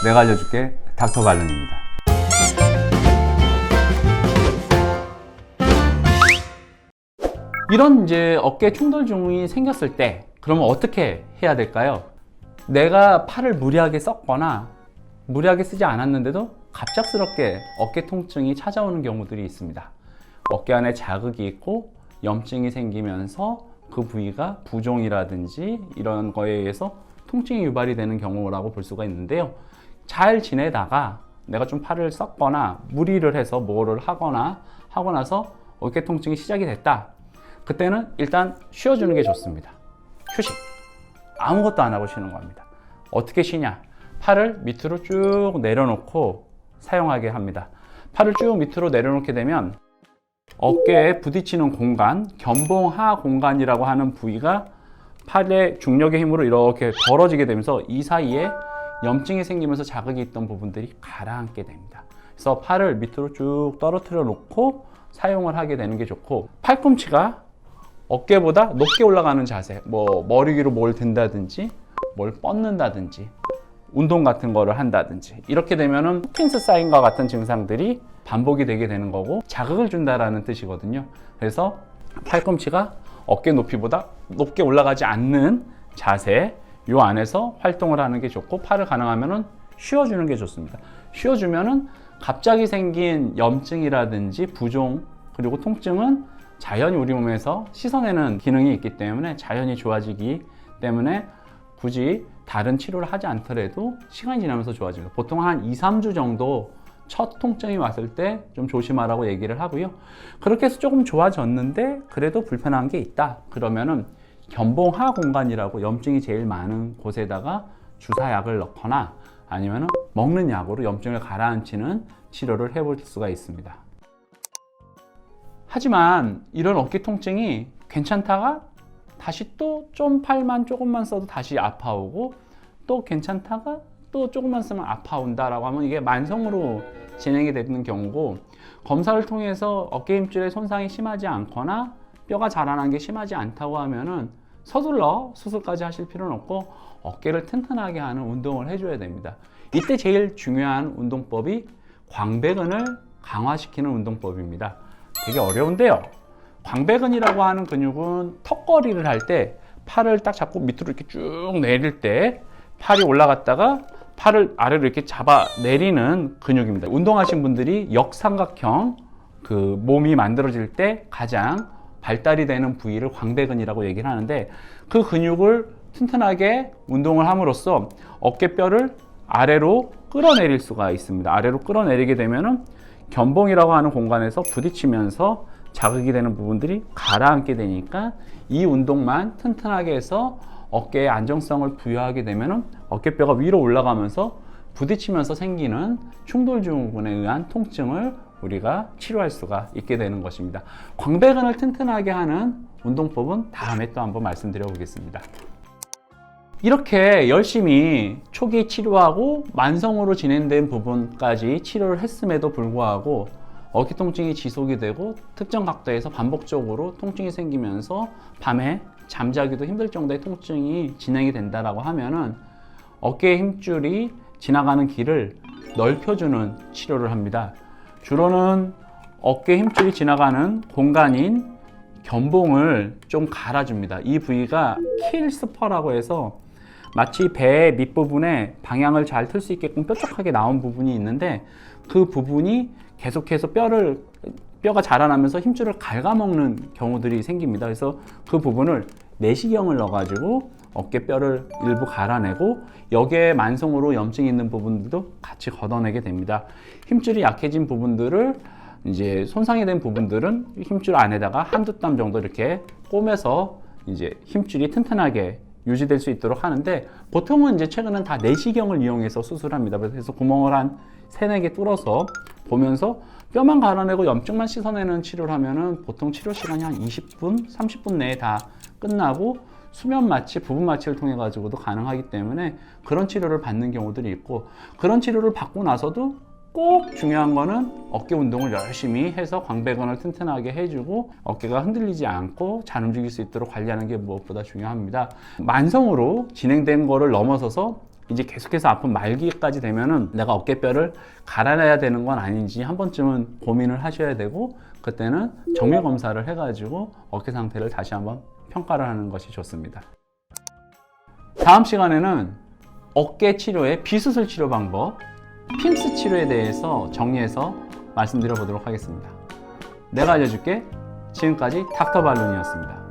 내가 알려줄게. 닥터 발론입니다. 이런 이제 어깨 충돌증이 생겼을 때 그러면 어떻게 해야 될까요? 내가 팔을 무리하게 썼거나 무리하게 쓰지 않았는데도 갑작스럽게 어깨 통증이 찾아오는 경우들이 있습니다. 어깨 안에 자극이 있고 염증이 생기면서 그 부위가 부종이라든지 이런 거에 의해서 통증이 유발이 되는 경우라고 볼 수가 있는데요. 잘 지내다가 내가 좀 팔을 썼거나 무리를 해서 뭐를 하거나 하고 나서 어깨 통증이 시작이 됐다. 그때는 일단 쉬어주는 게 좋습니다. 휴식. 아무것도 안 하고 쉬는 겁니다. 어떻게 쉬냐? 팔을 밑으로 쭉 내려놓고 사용하게 합니다. 팔을 쭉 밑으로 내려놓게 되면 어깨에 부딪히는 공간, 견봉하 공간이라고 하는 부위가 팔의 중력의 힘으로 이렇게 벌어지게 되면서 이 사이에 염증이 생기면서 자극이 있던 부분들이 가라앉게 됩니다. 그래서 팔을 밑으로 쭉 떨어뜨려 놓고 사용을 하게 되는 게 좋고, 팔꿈치가 어깨보다 높게 올라가는 자세, 뭐 머리 위로 뭘 든다든지 뭘 뻗는다든지 운동 같은 거를 한다든지 이렇게 되면은 호킨스 사인과 같은 증상들이 반복이 되게 되는 거고 자극을 준다라는 뜻이거든요. 그래서 팔꿈치가 어깨 높이보다 높게 올라가지 않는 자세, 요 안에서 활동을 하는 게 좋고, 팔을 가능하면은 쉬어주는 게 좋습니다. 쉬어주면은 갑자기 생긴 염증이라든지 부종 그리고 통증은 자연히 우리 몸에서 씻어내는 기능이 있기 때문에 자연히 좋아지기 때문에 굳이 다른 치료를 하지 않더라도 시간이 지나면서 좋아집니다. 보통 한 2, 3주 정도 첫 통증이 왔을 때 좀 조심하라고 얘기를 하고요. 그렇게 해서 조금 좋아졌는데 그래도 불편한 게 있다. 그러면은 견봉하 공간이라고 염증이 제일 많은 곳에다가 주사약을 넣거나 아니면은 먹는 약으로 염증을 가라앉히는 치료를 해볼 수가 있습니다. 하지만 이런 어깨 통증이 괜찮다가 다시 또 좀 팔만 조금만 써도 다시 아파오고 또 괜찮다가 또 조금만 쓰면 아파온다라고 하면 이게 만성으로 진행이 되는 경우고, 검사를 통해서 어깨 힘줄의 손상이 심하지 않거나 뼈가 자라난 게 심하지 않다고 하면은 서둘러 수술까지 하실 필요는 없고 어깨를 튼튼하게 하는 운동을 해줘야 됩니다. 이때 제일 중요한 운동법이 광배근을 강화시키는 운동법입니다. 되게 어려운데요. 광배근이라고 하는 근육은 턱걸이를 할 때 팔을 딱 잡고 밑으로 이렇게 쭉 내릴 때 팔이 올라갔다가 팔을 아래로 이렇게 잡아 내리는 근육입니다. 운동하신 분들이 역삼각형 그 몸이 만들어질 때 가장 발달이 되는 부위를 광배근이라고 얘기를 하는데, 그 근육을 튼튼하게 운동을 함으로써 어깨뼈를 아래로 끌어내릴 수가 있습니다. 아래로 끌어내리게 되면은 견봉이라고 하는 공간에서 부딪히면서 자극이 되는 부분들이 가라앉게 되니까 이 운동만 튼튼하게 해서 어깨에 안정성을 부여하게 되면 어깨뼈가 위로 올라가면서 부딪히면서 생기는 충돌증후군에 의한 통증을 우리가 치료할 수가 있게 되는 것입니다. 광배근을 튼튼하게 하는 운동법은 다음에 또 한번 말씀드려 보겠습니다. 이렇게 열심히 초기 치료하고 만성으로 진행된 부분까지 치료를 했음에도 불구하고 어깨 통증이 지속이 되고 특정 각도에서 반복적으로 통증이 생기면서 밤에 잠자기도 힘들 정도의 통증이 진행이 된다라고 하면은 어깨의 힘줄이 지나가는 길을 넓혀주는 치료를 합니다. 주로는 어깨 힘줄이 지나가는 공간인 견봉을 좀 갈아줍니다. 이 부위가 킬 스퍼라고 해서 마치 배 밑부분에 방향을 잘 틀 수 있게끔 뾰족하게 나온 부분이 있는데, 그 부분이 계속해서 뼈가 자라나면서 힘줄을 갉아먹는 경우들이 생깁니다. 그래서 그 부분을 내시경을 넣어가지고 어깨뼈를 일부 갈아내고 여기에 만성으로 염증이 있는 부분들도 같이 걷어내게 됩니다. 힘줄이 약해진 부분들을 이제 손상이 된 부분들은 힘줄 안에다가 한두 땀 정도 이렇게 꼬매서 이제 힘줄이 튼튼하게 유지될 수 있도록 하는데, 보통은 이제 최근은 다 내시경을 이용해서 수술합니다. 그래서 구멍을 한 3-4개 뚫어서 보면서 뼈만 갈아내고 염증만 씻어내는 치료를 하면은 보통 치료 시간이 한 20분, 30분 내에 다 끝나고 수면 마취, 부분 마취를 통해 가지고도 가능하기 때문에 그런 치료를 받는 경우들이 있고, 그런 치료를 받고 나서도 꼭 중요한 거는 어깨 운동을 열심히 해서 광배근을 튼튼하게 해주고 어깨가 흔들리지 않고 잘 움직일 수 있도록 관리하는 게 무엇보다 중요합니다. 만성으로 진행된 거를 넘어서서 이제 계속해서 아픈 말기까지 되면은 내가 어깨뼈를 갈아내야 되는 건 아닌지 한 번쯤은 고민을 하셔야 되고, 그때는 정밀 검사를 해가지고 어깨 상태를 다시 한번 평가를 하는 것이 좋습니다. 다음 시간에는 어깨 치료의 비수술 치료 방법, 핌스 치료에 대해서 정리해서 말씀드려 보도록 하겠습니다. 내가 알려줄게. 지금까지 닥터 발룬이었습니다.